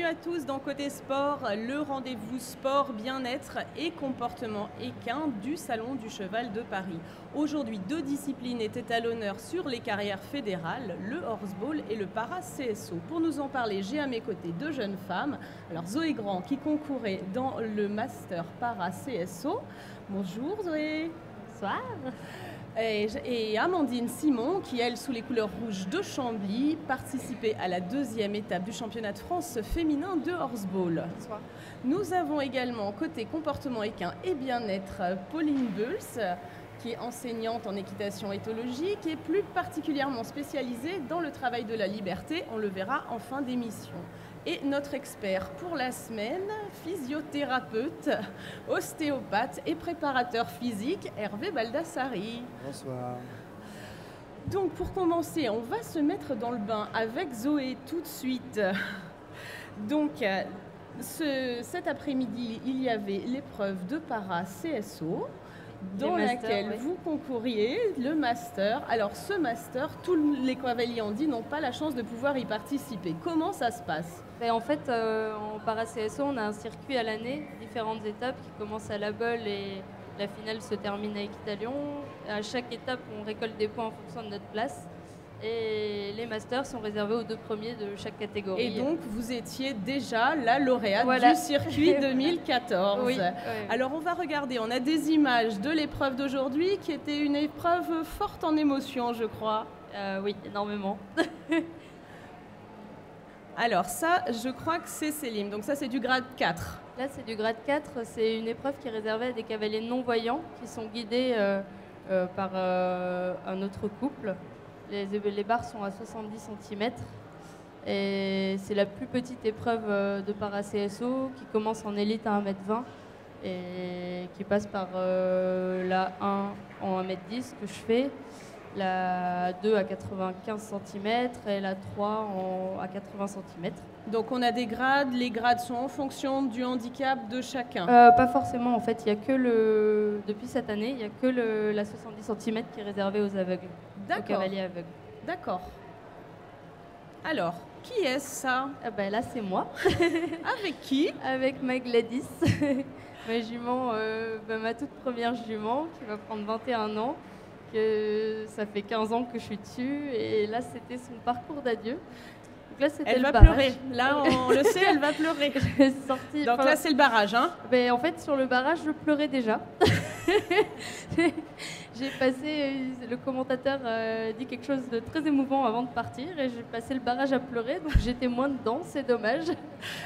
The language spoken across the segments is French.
Bienvenue à tous dans Côté Sport, le rendez-vous sport, bien-être et comportement équin du Salon du Cheval de Paris. Aujourd'hui, deux disciplines étaient à l'honneur sur les carrières fédérales, le horseball et le para-CSO. Pour nous en parler, j'ai à mes côtés deux jeunes femmes. Alors Zoé Grand qui concourait dans le Master para-CSO. Bonjour Zoé. Bonsoir. Et Amandine Simon, qui elle, sous les couleurs rouges de Chambly, participait à la deuxième étape du championnat de France féminin de horseball. Bonsoir. Nous avons également côté comportement équin et bien-être Pauline Bulls, qui est enseignante en équitation éthologique et plus particulièrement spécialisée dans le travail de la liberté. On le verra en fin d'émission. Et notre expert pour la semaine, physiothérapeute, ostéopathe et préparateur physique, Hervé Baldassari. Bonsoir. Donc pour commencer, on va se mettre dans le bain avec Zoé tout de suite. Donc cet après-midi, il y avait l'épreuve de para-CSO dans laquelle vous concouriez, le master. Alors ce master, tous les cavaliers handis n'ont pas la chance de pouvoir y participer. Comment ça se passe ? En fait, en para-CSO, on a un circuit à l'année, différentes étapes qui commencent à La Beule et la finale se termine à Équitalion. À chaque étape, on récolte des points en fonction de notre place. Et les masters sont réservés aux deux premiers de chaque catégorie. Et donc, vous étiez déjà la lauréate du circuit 2014. Oui. Alors, on va regarder. On a des images de l'épreuve d'aujourd'hui qui était une épreuve forte en émotion, je crois. Oui, énormément. Alors, ça, je crois que c'est Célim. Donc, ça, c'est du grade 4. Là, c'est du grade 4. C'est une épreuve qui est réservée à des cavaliers non-voyants qui sont guidés par un autre couple. Les barres sont à 70 cm et c'est la plus petite épreuve de para-CSO qui commence en élite à 1m20 et qui passe par la 1 en 1m10 que je fais, la 2 à 95 cm et la 3 à 80 cm. Donc on a des grades, les grades sont en fonction du handicap de chacun. Pas forcément en fait, il y a que depuis cette année, il n'y a que la 70 cm qui est réservée aux aveugles. Aux cavaliers aveugles. D'accord. Alors, qui est ça ? Là, c'est moi. Avec qui ? Avec ma Gladys, ma jument, ma toute première jument qui va prendre 21 ans. Que ça fait 15 ans que je suis dessus et là, c'était son parcours d'adieu. Donc là, c'était elle le va barrage. Pleurer. Là, on le sait, elle va pleurer. Donc là, c'est le barrage, hein ? En fait, sur le barrage, je pleurais déjà. J'ai passé, le commentateur dit quelque chose de très émouvant avant de partir et j'ai passé le barrage à pleurer, donc j'étais moins dedans, c'est dommage.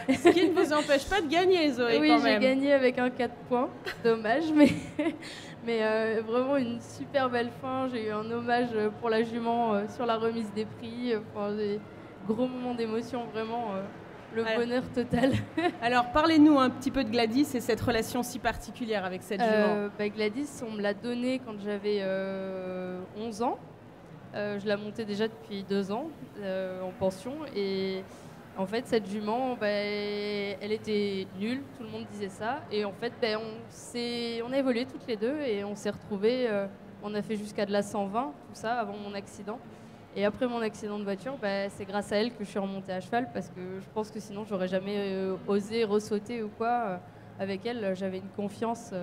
Ce qui ne vous empêche pas de gagner, Zoé, oui, quand même. Oui, j'ai gagné avec un 4 points, dommage, mais vraiment une super belle fin. J'ai eu un hommage pour la jument sur la remise des prix, des gros moments d'émotion, vraiment... Le bonheur total. Alors, parlez-nous un petit peu de Gladys et cette relation si particulière avec cette jument. Gladys, on me l'a donnée quand j'avais 11 ans. Je la montais déjà depuis 2 ans en pension. Et en fait, cette jument, elle était nulle, tout le monde disait ça. Et en fait, on a évolué toutes les deux et on s'est retrouvés. On a fait jusqu'à de la 120, tout ça, avant mon accident. Et après mon accident de voiture, c'est grâce à elle que je suis remontée à cheval parce que je pense que sinon j'aurais jamais osé ressauter ou quoi. Avec elle, j'avais une confiance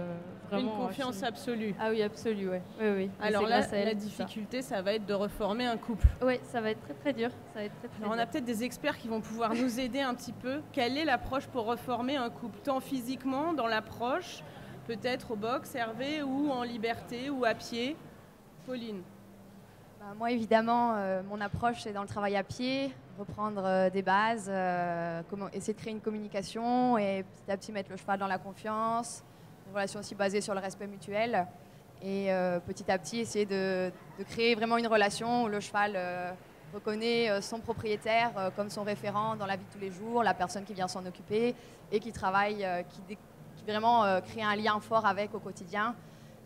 vraiment... Une confiance absolue. Ah oui, absolue, ouais. Oui. Alors là, la difficulté, ça va être de reformer un couple. Oui, ça va être très très dur. Alors on a peut-être des experts qui vont pouvoir nous aider un petit peu. Quelle est l'approche pour reformer un couple ? Tant physiquement, dans l'approche, peut-être au box, Hervé, ou en liberté, ou à pied ? Pauline ? Moi, évidemment, mon approche, c'est dans le travail à pied, reprendre des bases, essayer de créer une communication et petit à petit mettre le cheval dans la confiance, une relation aussi basée sur le respect mutuel et petit à petit essayer de créer vraiment une relation où le cheval reconnaît son propriétaire comme son référent dans la vie de tous les jours, la personne qui vient s'en occuper et qui travaille, qui vraiment crée un lien fort avec au quotidien.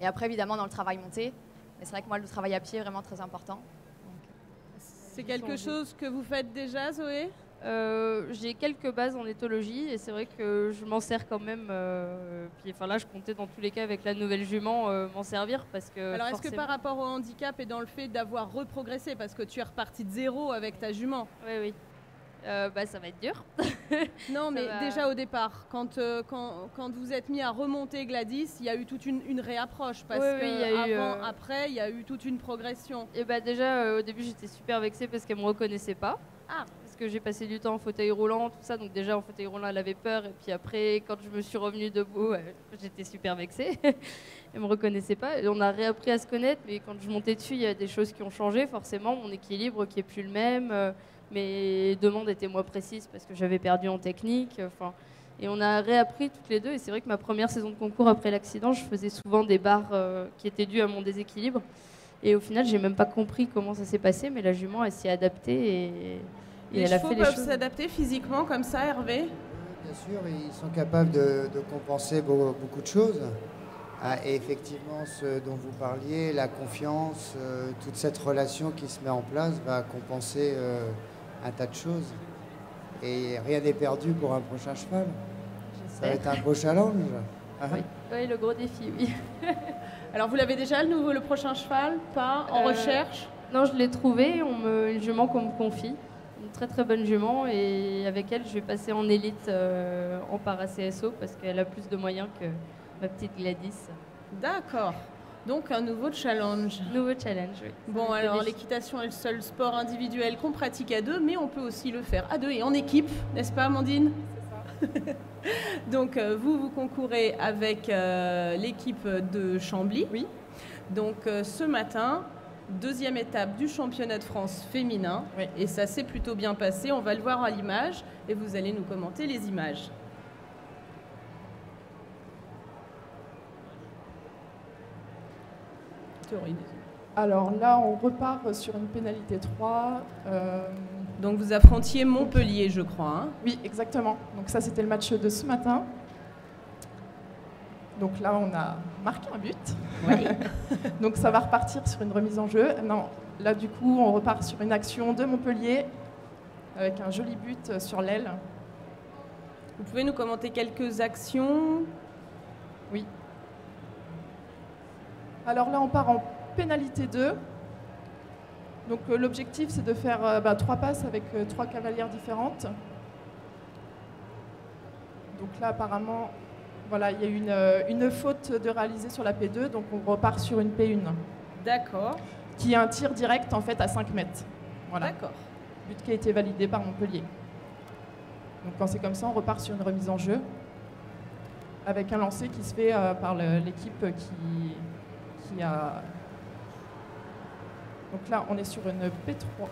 Et après, évidemment, dans le travail monté. Mais c'est vrai que moi, le travail à pied est vraiment très important. C'est quelque chose que vous faites déjà, Zoé ? J'ai quelques bases en éthologie et c'est vrai que je m'en sers quand même. Puis, là, je comptais dans tous les cas avec la nouvelle jument m'en servir parce que. Alors, est-ce que par rapport au handicap et dans le fait d'avoir reprogressé, parce que tu es reparti de zéro avec ta jument ? Oui. Ça va être dur. Non, mais va... déjà au départ, quand vous êtes mis à remonter Gladys, il y a eu toute une réapproche parce après, il y a eu toute une progression. Et déjà, au début, j'étais super vexée parce qu'elle me reconnaissait pas. Parce que j'ai passé du temps en fauteuil roulant, tout ça. Donc déjà, en fauteuil roulant, elle avait peur. Et puis après, quand je me suis revenue debout, j'étais super vexée. Elle me reconnaissait pas. Et on a réappris à se connaître. Mais quand je montais dessus, il y a des choses qui ont changé. Forcément, mon équilibre qui est plus le même. Mes demandes étaient moins précises parce que j'avais perdu en technique. Et on a réappris toutes les deux. Et c'est vrai que ma première saison de concours après l'accident, je faisais souvent des barres qui étaient dues à mon déséquilibre. Et au final, j'ai même pas compris comment ça s'est passé. Mais la jument, elle s'y est adaptée et elle a fait les choses. Les chevaux peuvent s'adapter physiquement comme ça, Hervé? Bien sûr, ils sont capables de compenser beaucoup de choses. Et effectivement, ce dont vous parliez, la confiance, toute cette relation qui se met en place va compenser un tas de choses. Et rien n'est perdu pour un prochain cheval. Ça va être un beau challenge. Oui, le gros défi, oui. Alors, vous l'avez déjà, le prochain cheval? Pas en recherche? Non, je l'ai trouvé. Une jument qu'on me confie. Une très très bonne jument. Et avec elle, je vais passer en élite en para-CSO parce qu'elle a plus de moyens que ma petite Gladys. D'accord. Donc un nouveau challenge. Nouveau challenge, oui. Bon, alors l'équitation est le seul sport individuel qu'on pratique à deux, mais on peut aussi le faire à deux et en équipe, n'est-ce pas, Amandine? C'est ça. Donc vous concourez avec l'équipe de Chambly. Oui. Donc ce matin, deuxième étape du championnat de France féminin. Oui. Et ça s'est plutôt bien passé. On va le voir à l'image et vous allez nous commenter les images. Alors là, on repart sur une pénalité 3. Donc vous affrontiez Montpellier, je crois. Hein? Oui, exactement. Donc ça, c'était le match de ce matin. Donc là, on a marqué un but. Oui. Donc ça va repartir sur une remise en jeu. Non, là, du coup, on repart sur une action de Montpellier avec un joli but sur l'aile. Vous pouvez nous commenter quelques actions? Oui. Alors là, on part en pénalité 2. Donc l'objectif, c'est de faire 3 passes avec 3 cavalières différentes. Donc là, apparemment, voilà, il y a eu une faute de réaliser sur la P2, donc on repart sur une P1. D'accord. Qui est un tir direct, en fait, à 5 mètres. Voilà. D'accord. But qui a été validé par Montpellier. Donc quand c'est comme ça, on repart sur une remise en jeu avec un lancer qui se fait par l'équipe qui a... Donc là, on est sur une P3.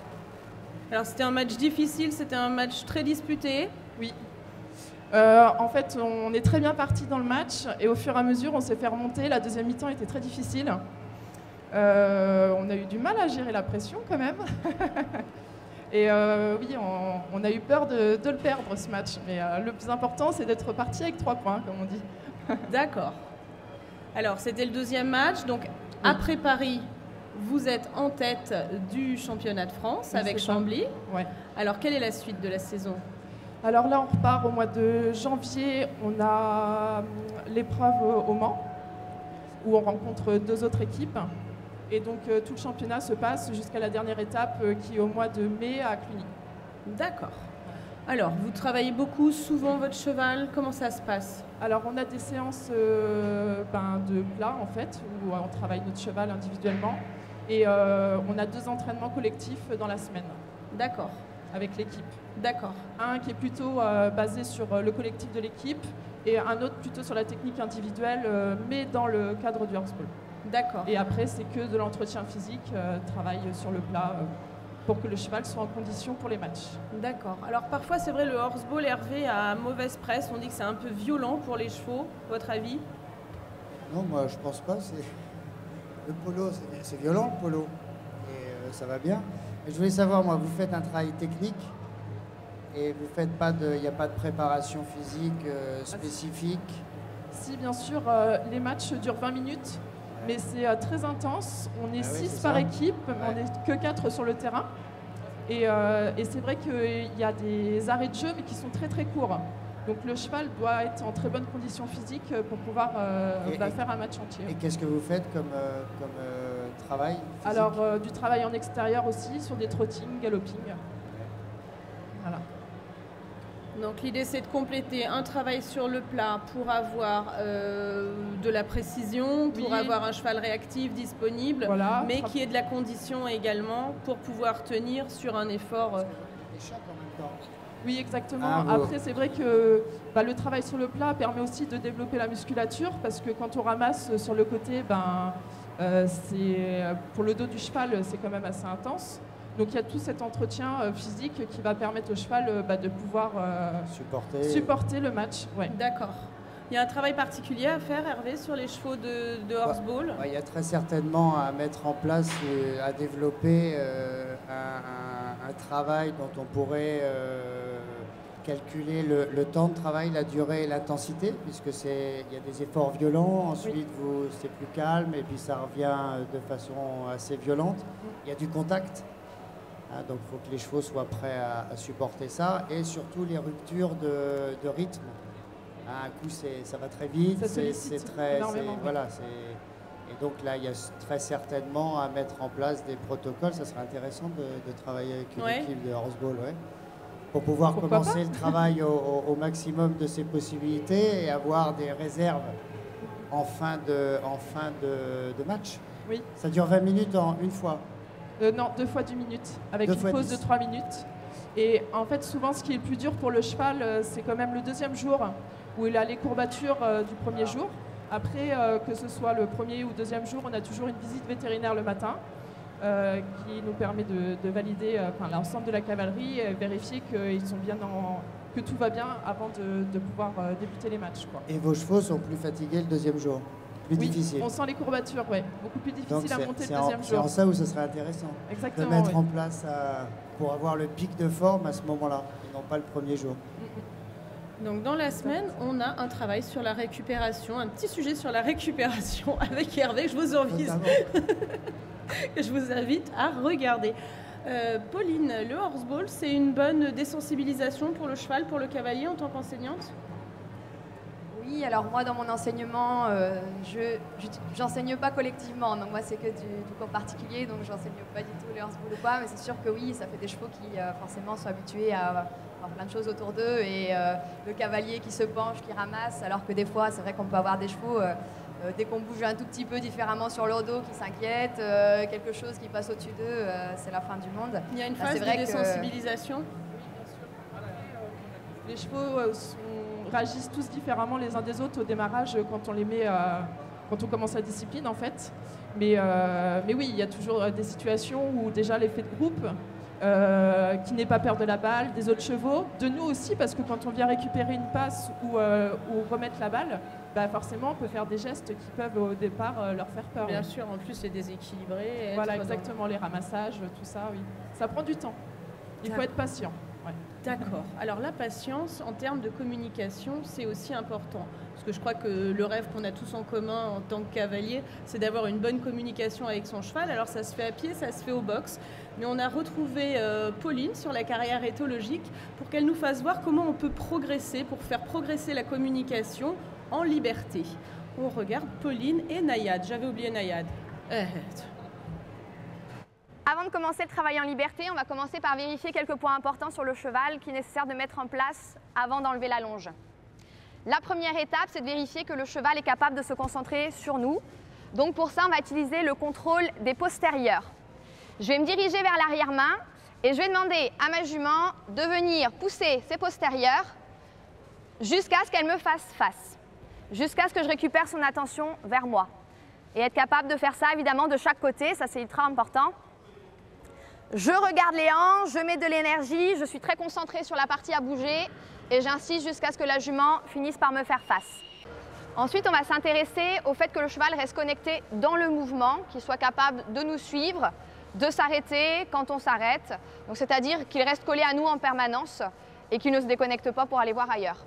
Alors c'était un match difficile, c'était un match très disputé. Oui. En fait, on est très bien parti dans le match et au fur et à mesure, on s'est fait remonter. La deuxième mi-temps était très difficile. On a eu du mal à gérer la pression quand même. Et oui, on a eu peur de le perdre ce match. Mais le plus important, c'est d'être parti avec 3 points, comme on dit. D'accord. Alors, c'était le deuxième match. Donc, oui. Après Paris, vous êtes en tête du championnat de France avec Chambly. Ouais. Alors, quelle est la suite de la saison? Alors là, on repart au mois de janvier. On a l'épreuve au Mans, où on rencontre 2 autres équipes. Et donc, tout le championnat se passe jusqu'à la dernière étape, qui est au mois de mai à Cluny. D'accord. Alors, vous travaillez beaucoup, souvent votre cheval. Comment ça se passe? Alors, on a des séances de plat, en fait, où on travaille notre cheval individuellement. Et on a 2 entraînements collectifs dans la semaine. D'accord. Avec l'équipe. D'accord. Un qui est plutôt basé sur le collectif de l'équipe et un autre plutôt sur la technique individuelle, mais dans le cadre du horseball. D'accord. Et après, c'est que de l'entretien physique, travail sur le plat, pour que le cheval soit en condition pour les matchs. D'accord. Alors parfois, c'est vrai, le horseball, Hervé, a mauvaise presse. On dit que c'est un peu violent pour les chevaux. Votre avis? Non, moi, je pense pas. Le polo, c'est violent, le polo. Et ça va bien. Mais je voulais savoir, moi, vous faites un travail technique et vous faites pas il n'y a pas de préparation physique spécifique? Si, bien sûr, les matchs durent 20 minutes. Mais c'est très intense. On est 6 par équipe, on n'est que 4 sur le terrain. Et c'est vrai qu'il y a des arrêts de jeu, mais qui sont très très courts. Donc le cheval doit être en très bonne condition physique pour pouvoir faire un match entier. Et qu'est-ce que vous faites comme travail physique? Alors du travail en extérieur aussi, sur des trottings, galloping. Voilà. Donc l'idée c'est de compléter un travail sur le plat pour avoir de la précision, pour avoir un cheval réactif disponible, Voilà. mais qui ait de la condition également pour pouvoir tenir sur un effort. Les chocs en même temps. Oui, exactement. Ah, bon. Après, c'est vrai que le travail sur le plat permet aussi de développer la musculature parce que quand on ramasse sur le côté, pour le dos du cheval, c'est quand même assez intense. Donc il y a tout cet entretien physique qui va permettre au cheval de pouvoir supporter le match. Ouais. D'accord. Il y a un travail particulier à faire, Hervé, sur les chevaux de horseball? Il y a très certainement à mettre en place, à développer un travail dont on pourrait calculer le temps de travail, la durée et l'intensité, puisque il y a des efforts violents, ensuite c'est plus calme et puis ça revient de façon assez violente. Il y a du contact. Donc il faut que les chevaux soient prêts à supporter ça et surtout les ruptures de rythme. À un coup, ça va très vite, c'est très... Voilà, et donc là, il y a très certainement à mettre en place des protocoles. Ça serait intéressant de travailler avec une équipe de horseball, pour pouvoir commencer le travail au maximum de ses possibilités et avoir des réserves en fin de match. Oui. Ça dure 20 minutes en une fois. Non, 2 fois 10 minutes, avec une pause de 3 minutes. Et en fait, souvent, ce qui est le plus dur pour le cheval, c'est quand même le deuxième jour, où il a les courbatures du premier jour. Après, que ce soit le premier ou deuxième jour, on a toujours une visite vétérinaire le matin, qui nous permet de valider l'ensemble de la cavalerie et vérifier qu'ils sont bien que tout va bien avant de pouvoir débuter les matchs, quoi. Et vos chevaux sont plus fatigués le deuxième jour? Plus difficile. On sent les courbatures, beaucoup plus difficile à monter le deuxième jour. C'est en ça où ce serait intéressant Exactement, de mettre en place pour avoir le pic de forme à ce moment-là, et non pas le premier jour. Donc dans la semaine, on a un travail sur la récupération, un petit sujet sur la récupération avec Hervé, que je vous invite à regarder. Pauline, le horseball, c'est une bonne désensibilisation pour le cheval, pour le cavalier en tant qu'enseignante? Oui, alors moi dans mon enseignement, j'enseigne pas collectivement, donc moi c'est que du cours particulier, donc j'enseigne pas du tout le horseball ou quoi, mais c'est sûr que oui, ça fait des chevaux qui forcément sont habitués à avoir plein de choses autour d'eux et le cavalier qui se penche, qui ramasse, alors que des fois c'est vrai qu'on peut avoir des chevaux, dès qu'on bouge un tout petit peu différemment sur leur dos, qui s'inquiètent, quelque chose qui passe au-dessus d'eux, c'est la fin du monde. Il y a une phase de désensibilisation? Oui, bien sûr. Les chevaux réagissent tous différemment les uns des autres au démarrage quand on les met, quand on commence la discipline en fait. Mais oui, il y a toujours des situations où déjà l'effet de groupe, qui n'ait pas peur de la balle, des autres chevaux, de nous aussi, parce que quand on vient récupérer une passe ou remettre la balle, forcément on peut faire des gestes qui peuvent au départ leur faire peur. Bien sûr, en plus c'est déséquilibré. Voilà, exactement, les ramassages, tout ça, oui. Ça prend du temps. Il faut être patient. Ouais. D'accord. Alors la patience en termes de communication, c'est aussi important. Parce que je crois que le rêve qu'on a tous en commun en tant que cavalier, c'est d'avoir une bonne communication avec son cheval. Alors ça se fait à pied, ça se fait au box. Mais on a retrouvé Pauline sur la carrière éthologique pour qu'elle nous fasse voir comment on peut progresser, pour faire progresser la communication en liberté. On regarde Pauline et Nayad. J'avais oublié Nayad. Avant de commencer le travail en liberté, on va commencer par vérifier quelques points importants sur le cheval qu'il est nécessaire de mettre en place avant d'enlever la longe. La première étape, c'est de vérifier que le cheval est capable de se concentrer sur nous. Donc pour ça, on va utiliser le contrôle des postérieurs. Je vais me diriger vers l'arrière-main et je vais demander à ma jument de venir pousser ses postérieurs jusqu'à ce qu'elle me fasse face, jusqu'à ce que je récupère son attention vers moi. Et être capable de faire ça évidemment de chaque côté, ça c'est ultra important. Je regarde les hanches, je mets de l'énergie, je suis très concentrée sur la partie à bouger et j'insiste jusqu'à ce que la jument finisse par me faire face. Ensuite, on va s'intéresser au fait que le cheval reste connecté dans le mouvement, qu'il soit capable de nous suivre, de s'arrêter quand on s'arrête, c'est-à-dire qu'il reste collé à nous en permanence et qu'il ne se déconnecte pas pour aller voir ailleurs.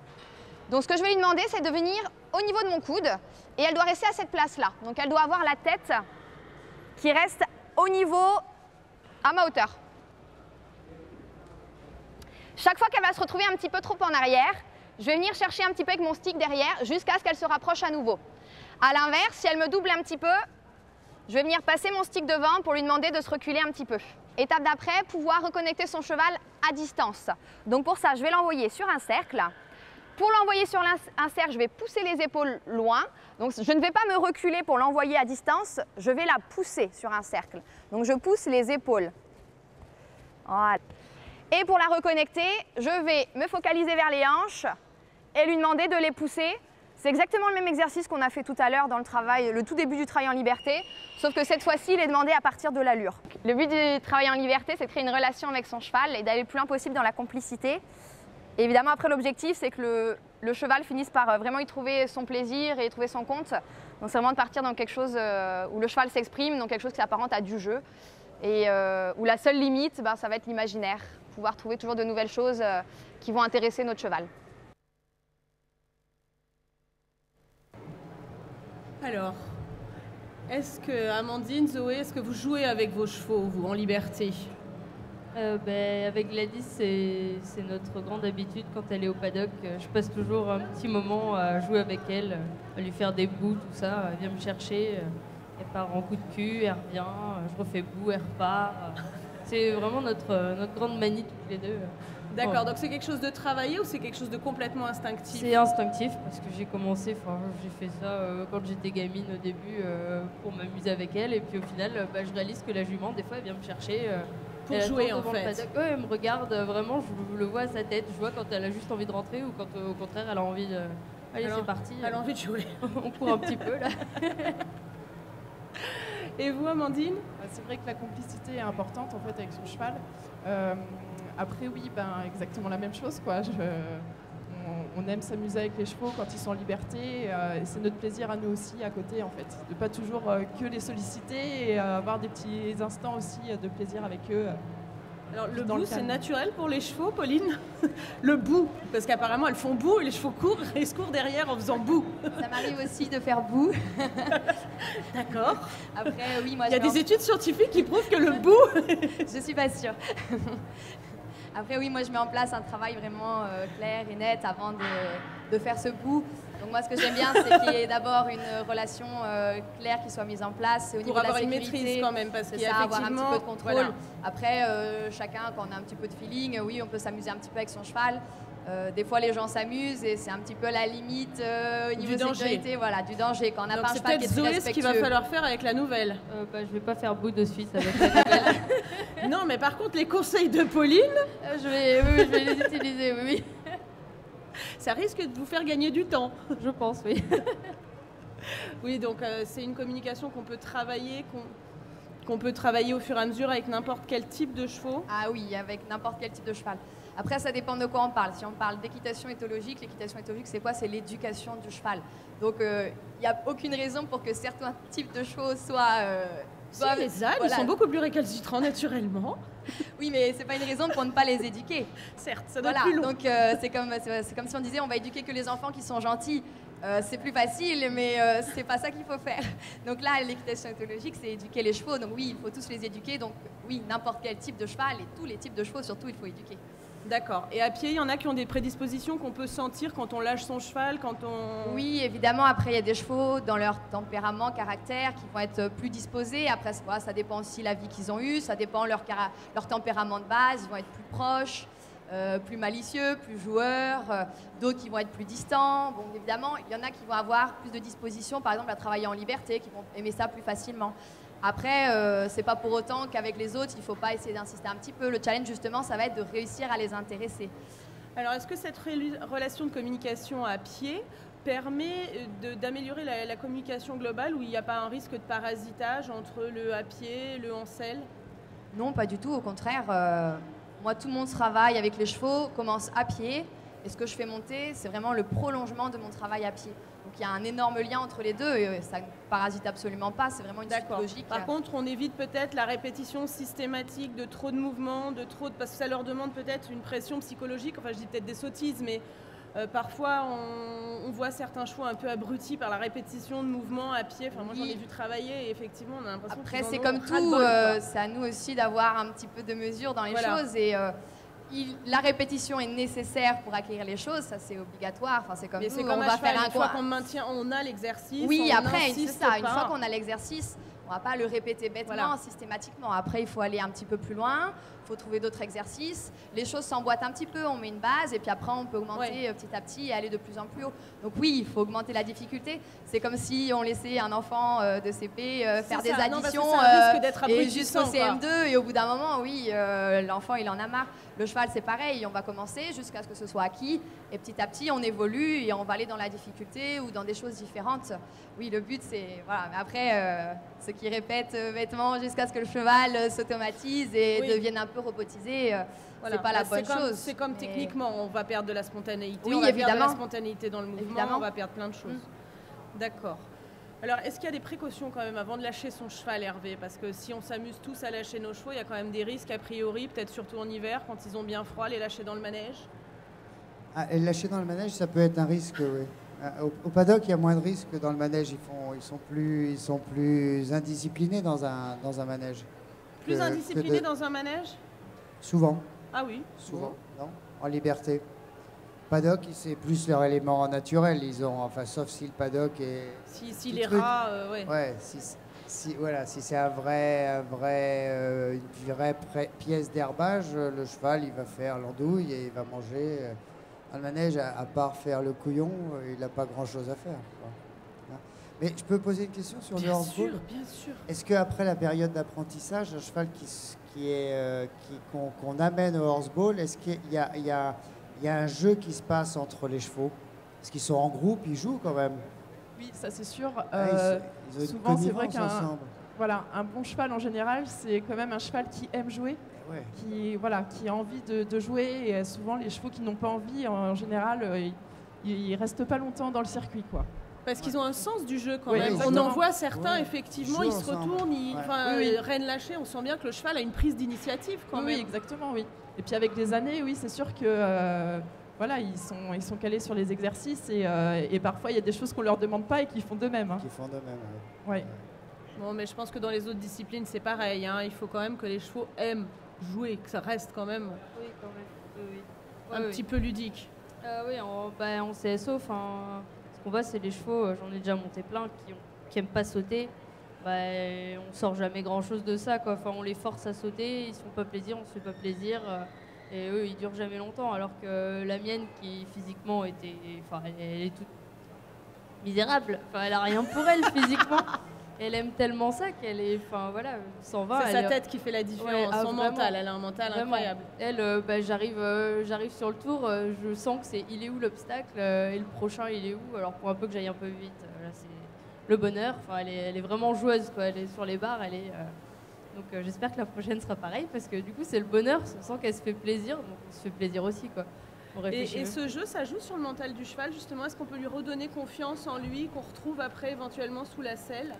Donc ce que je vais lui demander, c'est de venir au niveau de mon coude et elle doit rester à cette place-là. Donc elle doit avoir la tête qui reste au niveau à ma hauteur. Chaque fois qu'elle va se retrouver un petit peu trop en arrière, je vais venir chercher un petit peu avec mon stick derrière jusqu'à ce qu'elle se rapproche à nouveau. A l'inverse, si elle me double un petit peu, je vais venir passer mon stick devant pour lui demander de se reculer un petit peu. Étape d'après, pouvoir reconnecter son cheval à distance. Donc pour ça, je vais l'envoyer sur un cercle. Pour l'envoyer sur un cercle, je vais pousser les épaules loin. Donc je ne vais pas me reculer pour l'envoyer à distance, je vais la pousser sur un cercle. Donc je pousse les épaules. Voilà. Et pour la reconnecter, je vais me focaliser vers les hanches et lui demander de les pousser. C'est exactement le même exercice qu'on a fait tout à l'heure dans le tout début du travail en liberté, sauf que cette fois-ci, il est demandé à partir de l'allure. Le but du travail en liberté, c'est de créer une relation avec son cheval et d'aller le plus loin possible dans la complicité. Et évidemment, après, l'objectif, c'est que le cheval finisse par vraiment y trouver son plaisir et y trouver son compte. Donc, c'est vraiment de partir dans quelque chose où le cheval s'exprime, dans quelque chose qui s'apparente à du jeu. Et où la seule limite, ça va être l'imaginaire. Pouvoir trouver toujours de nouvelles choses qui vont intéresser notre cheval. Alors, est-ce que, Amandine, Zoé, est-ce que vous jouez avec vos chevaux, vous, en liberté? Avec Gladys, c'est notre grande habitude quand elle est au paddock. Je passe toujours un petit moment à jouer avec elle, à lui faire des bouts, tout ça. Elle vient me chercher, elle part en coup de cul, elle revient, je refais bout, elle repart. C'est vraiment notre grande manie toutes les deux. D'accord, donc c'est quelque chose de travaillé ou c'est quelque chose de complètement instinctif? C'est instinctif parce que j'ai fait ça quand j'étais gamine au début pour m'amuser avec elle. Et puis au final, je réalise que la jument, des fois, elle vient me chercher. Pour jouer en fait. Ouais, elle me regarde vraiment, je le vois à sa tête, je vois quand elle a juste envie de rentrer ou quand au contraire elle a envie de... Allez, c'est parti. Elle a envie de jouer. On court un petit peu là. Et vous, Amandine? C'est vrai que la complicité est importante en fait avec son cheval. Après oui, exactement la même chose quoi. On aime s'amuser avec les chevaux quand ils sont en liberté. Et c'est notre plaisir à nous aussi à côté en fait. De pas toujours que les solliciter et avoir des petits instants aussi de plaisir avec eux. Alors le bout, c'est naturel pour les chevaux, Pauline? Le bout, parce qu'apparemment elles font bout et les chevaux courent et se courent derrière en faisant bout. Ça m'arrive aussi de faire bout. D'accord. Après, oui, moi il y a des études scientifiques qui prouvent que le bout... Je suis pas sûre. Après, oui, moi je mets en place un travail vraiment clair et net avant de faire ce bout. Donc moi, ce que j'aime bien, c'est qu'il y ait d'abord une relation claire qui soit mise en place. Au niveau de la sécurité, pour avoir une maîtrise quand même, parce qu'il y a avoir un petit peu de contrôle. Voilà. Après, chacun, quand on a un petit peu de feeling, oui, on peut s'amuser un petit peu avec son cheval. Des fois, les gens s'amusent et c'est un petit peu la limite au niveau de sécurité, voilà, du danger. Quand on n'a pas un cheval qui est très respectueux. C'est ce qu'il va falloir faire avec la nouvelle. Je vais pas faire bout de suite avec la nouvelle. Non, mais par contre, les conseils de Pauline... je vais les utiliser, oui. Ça risque de vous faire gagner du temps. Je pense, oui. Oui, donc c'est une communication qu'on peut travailler, qu'on peut travailler au fur et à mesure avec n'importe quel type de chevaux. Ah oui, avec n'importe quel type de cheval. Après, ça dépend de quoi on parle. Si on parle d'équitation éthologique, l'équitation éthologique, c'est quoi? C'est l'éducation du cheval. Donc, il n'y a aucune raison pour que certains types de chevaux soient... les ânes, ils sont beaucoup plus récalcitrants naturellement. Oui, mais c'est pas une raison pour ne pas les éduquer. Certes, ça doit être plus long. Donc c'est comme si on disait on va éduquer que les enfants qui sont gentils. C'est plus facile, mais c'est pas ça qu'il faut faire. Donc là, l'équitation éthologique, c'est éduquer les chevaux. Donc oui, il faut tous les éduquer. Donc oui, n'importe quel type de cheval et tous les types de chevaux, surtout, il faut éduquer. D'accord. Et à pied, il y en a qui ont des prédispositions qu'on peut sentir quand on lâche son cheval, quand on... Oui, évidemment. Après, il y a des chevaux dans leur tempérament, caractère, qui vont être plus disposés. Après, ça dépend aussi de la vie qu'ils ont eue. Ça dépend leur tempérament de base. Ils vont être plus proches, plus malicieux, plus joueurs. D'autres qui vont être plus distants. Bon, évidemment, il y en a qui vont avoir plus de disposition, par exemple, à travailler en liberté, qui vont aimer ça plus facilement. Après, c'est pas pour autant qu'avec les autres, il ne faut pas essayer d'insister un petit peu. Le challenge, justement, ça va être de réussir à les intéresser. Alors, est-ce que cette relation de communication à pied permet d'améliorer la communication globale où il n'y a pas un risque de parasitage entre le à pied, le en selle? Non, pas du tout. Au contraire, moi, tout mon travail avec les chevaux commence à pied. Et ce que je fais monter, c'est vraiment le prolongement de mon travail à pied. Donc il y a un énorme lien entre les deux et ça ne parasite absolument pas, c'est vraiment une suite logique. Par contre, on évite peut-être la répétition systématique de trop de mouvements, parce que ça leur demande peut-être une pression psychologique. Enfin, je dis peut-être des sottises, mais parfois on voit certains chevaux un peu abrutis par la répétition de mouvements à pied. Enfin, moi j'en ai vu travailler et effectivement on a l'impression Après, c'est comme tout, c'est à nous aussi d'avoir un petit peu de mesure dans les choses et la répétition est nécessaire pour acquérir les choses, ça c'est obligatoire. Enfin, c'est comme tout, on va faire une fois qu'on maintient, on a l'exercice. Oui, après, c'est ça. Une fois qu'on a l'exercice, On va pas le répéter bêtement, Voilà. systématiquement. Après, il faut aller un petit peu plus loin, il faut trouver d'autres exercices. Les choses s'emboîtent un petit peu, on met une base et puis après, on peut augmenter petit à petit et aller de plus en plus haut. Donc oui, il faut augmenter la difficulté. C'est comme si on laissait un enfant de CP faire des ça. Non, parce que additions ça risque d'être et jusqu'au abrutissant, CM2 et au bout d'un moment, oui, l'enfant, il en a marre. Le cheval, c'est pareil, on va commencer jusqu'à ce que ce soit acquis et petit à petit, on évolue et on va aller dans la difficulté ou dans des choses différentes. Oui, le but, c'est... Voilà, mais après, ceux qui répètent bêtement jusqu'à ce que le cheval s'automatise et devienne un peu robotisé, c'est pas la bonne chose. C'est comme Mais- techniquement, on va perdre de la spontanéité, Oui, on va perdre de la évidemment. spontanéité dans le mouvement, Évidemment. on va perdre plein de choses. D'accord. Alors, est-ce qu'il y a des précautions quand même avant de lâcher son cheval, Hervé? Parce que si on s'amuse tous à lâcher nos chevaux, il y a quand même des risques a priori, peut-être surtout en hiver, quand ils ont bien froid, les lâcher dans le manège. Ah, et lâcher dans le manège, ça peut être un risque, oui. Au paddock, il y a moins de risques que dans le manège. Ils sont plus indisciplinés dans un manège. Plus que indisciplinés de- dans un manège? Souvent, Ah oui. souvent, non, en liberté. Paddock, c'est plus leur élément naturel. Ils ont, enfin, sauf si le paddock est. Si Petit les truc. rats, ouais. Ouais, si c'est une vraie pièce d'herbage, le cheval, il va faire l'andouille et il va manger. Dans le manège, à part faire le couillon, il n'a pas grand-chose à faire, quoi. Hein. Mais je peux poser une question sur le Bien horseball? sûr, bien sûr. Est-ce qu'après la période d'apprentissage, un cheval qu'on amène au horseball, est-ce qu'il y a un jeu qui se passe entre les chevaux? Parce qu'ils sont en groupe, ils jouent quand même. Oui, ça c'est sûr. Ils ont une souvent, c'est vrai connivence ensemble. Voilà, un bon cheval en général, c'est quand même un cheval qui aime jouer, Ouais. qui a envie de jouer. Et souvent, les chevaux qui n'ont pas envie, en général, ils restent pas longtemps dans le circuit, quoi. Parce qu'ils ont un sens du jeu quand Oui, même. On exactement. en voit certains, Ouais. effectivement, Ils ils jouent se ensemble. retournent, Ouais. Oui. reine lâchée, on sent bien que le cheval a une prise d'initiative quand Oui, même. exactement, oui. Et puis avec les années, oui, c'est sûr que voilà, ils sont calés sur les exercices et parfois il y a des choses qu'on leur demande pas et qu'ils font d'eux-mêmes. Hein. Qui font de même. Ouais. Ouais. Bon, mais je pense que dans les autres disciplines, c'est pareil. Hein. Il faut quand même que les chevaux aiment jouer, que ça reste quand même Oui, quand même. Oui. un petit peu ludique. Oui, en CSO, ce qu'on voit, c'est les chevaux, j'en ai déjà monté plein, qui aiment pas sauter. On sort jamais grand-chose de ça, quoi. Enfin, on les force à sauter, ils se font pas plaisir, on se fait pas plaisir. Et eux, ils durent jamais longtemps. Alors que la mienne, qui physiquement était... Enfin, elle est toute misérable. Enfin, elle a rien pour elle, physiquement. Elle aime tellement ça qu'elle est... Enfin, voilà, s'en va. C'est elle- sa tête qui fait la différence, Ouais, son vraiment. mental. Elle a un mental Vraiment. incroyable. Elle, j'arrive sur le tour, je sens que c'est il est où l'obstacle et le prochain il est où. Alors pour un peu que j'aille un peu vite, là c'est le bonheur. Enfin, elle est vraiment joueuse, quoi. Elle est sur les barres, donc j'espère que la prochaine sera pareille parce que du coup c'est le bonheur. On sent qu'elle se fait plaisir, donc on se fait plaisir aussi, quoi. On réfléchit Et même. ce jeu, ça joue sur le mental du cheval, justement. Est-ce qu'on peut lui redonner confiance en lui, qu'on retrouve après éventuellement sous la selle?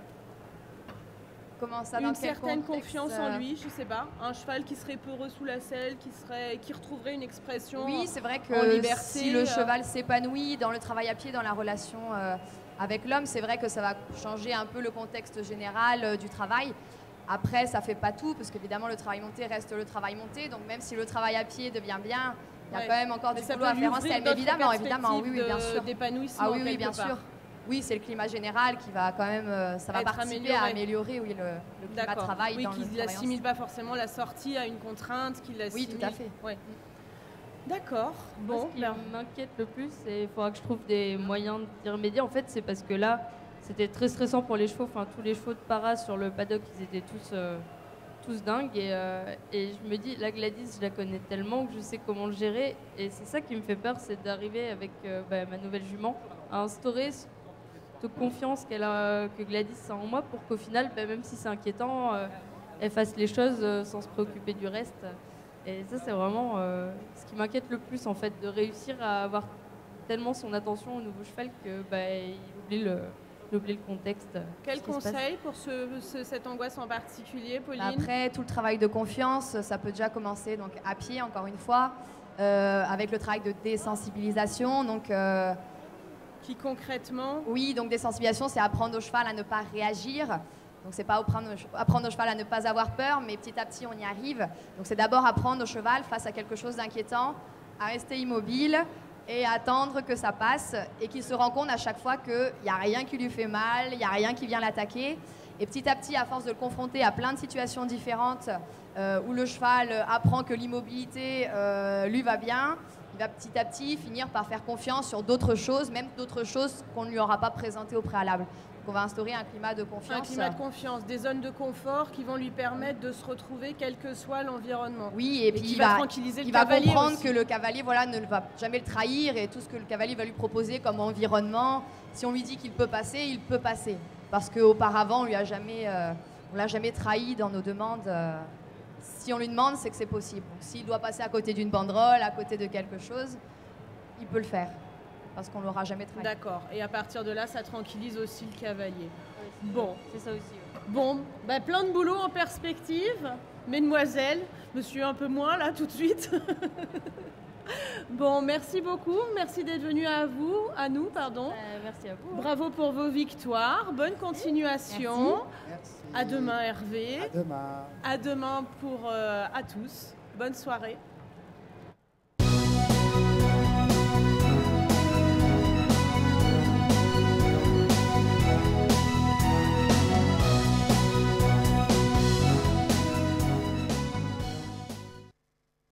Comment ça, dans Une quel certaine contexte, confiance en lui, je sais pas. Un cheval qui serait peureux sous la selle, qui retrouverait une expression. Oui, c'est vrai en que liberté, si le cheval s'épanouit dans le travail à pied, dans la relation avec l'homme, c'est vrai que ça va changer un peu le contexte général du travail. Après, ça fait pas tout, parce qu'évidemment, le travail monté reste le travail monté. Donc même si le travail à pied devient bien, il y a Ouais. quand même encore Mais du ça boulot peut à lui faire en ouvrir selle. Mais d'autres évidemment, perspectives oui, bien sûr. d'épanouissement. Ah oui, quelque bien part. sûr. Oui, c'est le climat général qui va quand même, ça va Être participer à améliorer le climat de D'accord. travail Oui, dans le qu'il travail en n'assimile pas forcément la sortie à une contrainte, qu'il l'assimile. Oui, tout à fait. Ouais. D'accord. Moi, Bon, ce qui ben, m'inquiète le plus, c'est qu'il faudra que je trouve des moyens d'y remédier. En fait, c'est parce que là, c'était très stressant pour les chevaux. Enfin, tous les chevaux de para sur le paddock, ils étaient tous dingues. Et je me dis, la Gladys, je la connais tellement que je sais comment le gérer. Et c'est ça qui me fait peur, c'est d'arriver avec ma nouvelle jument à instaurer cette confiance que Gladys a en moi pour qu'au final, même si c'est inquiétant, elle fasse les choses sans se préoccuper du reste. Et ça, c'est vraiment ce qui m'inquiète le plus, en fait, de réussir à avoir tellement son attention au nouveau cheval qu'il oublie le contexte. quel ce qui se passe. conseil pour cette angoisse en particulier, Pauline? Après, tout le travail de confiance, ça peut déjà commencer donc à pied, encore une fois, avec le travail de désensibilisation. Donc, Qui concrètement... oui, donc désensibilisation, c'est apprendre au cheval à ne pas réagir. Donc, c'est pas apprendre au cheval à ne pas avoir peur, mais petit à petit, on y arrive. Donc, c'est d'abord apprendre au cheval, face à quelque chose d'inquiétant, à rester immobile et à attendre que ça passe et qu'il se rend compte à chaque fois qu'il n'y a rien qui lui fait mal, il n'y a rien qui vient l'attaquer. Et petit à petit, à force de le confronter à plein de situations différentes, où le cheval apprend que l'immobilité lui va bien, il va petit à petit finir par faire confiance sur d'autres choses, même d'autres choses qu'on ne lui aura pas présentées au préalable. Donc on va instaurer un climat de confiance. Un climat de confiance, des zones de confort qui vont lui permettre de se retrouver quel que soit l'environnement. Oui, et puis il va tranquilliser le cavalier. Il va comprendre aussi. que le cavalier ne va jamais le trahir et tout ce que le cavalier va lui proposer comme environnement, si on lui dit qu'il peut passer, il peut passer. Parce qu'auparavant, on ne l'a jamais trahi dans nos demandes. Si on lui demande, c'est que c'est possible. Donc, s'il doit passer à côté d'une banderole, à côté de quelque chose, il peut le faire. Parce qu'on ne l'aura jamais trahi. D'accord. Et à partir de là, ça tranquillise aussi le cavalier. Bon. C'est ça aussi. Ouais. Bon, plein de boulot en perspective. Mesdemoiselles, monsieur un peu moins là tout de suite. Bon, merci beaucoup. Merci d'être venu à nous. Merci à vous. Bravo pour vos victoires. Bonne continuation. Merci. À demain Hervé. À demain. À demain à tous. Bonne soirée.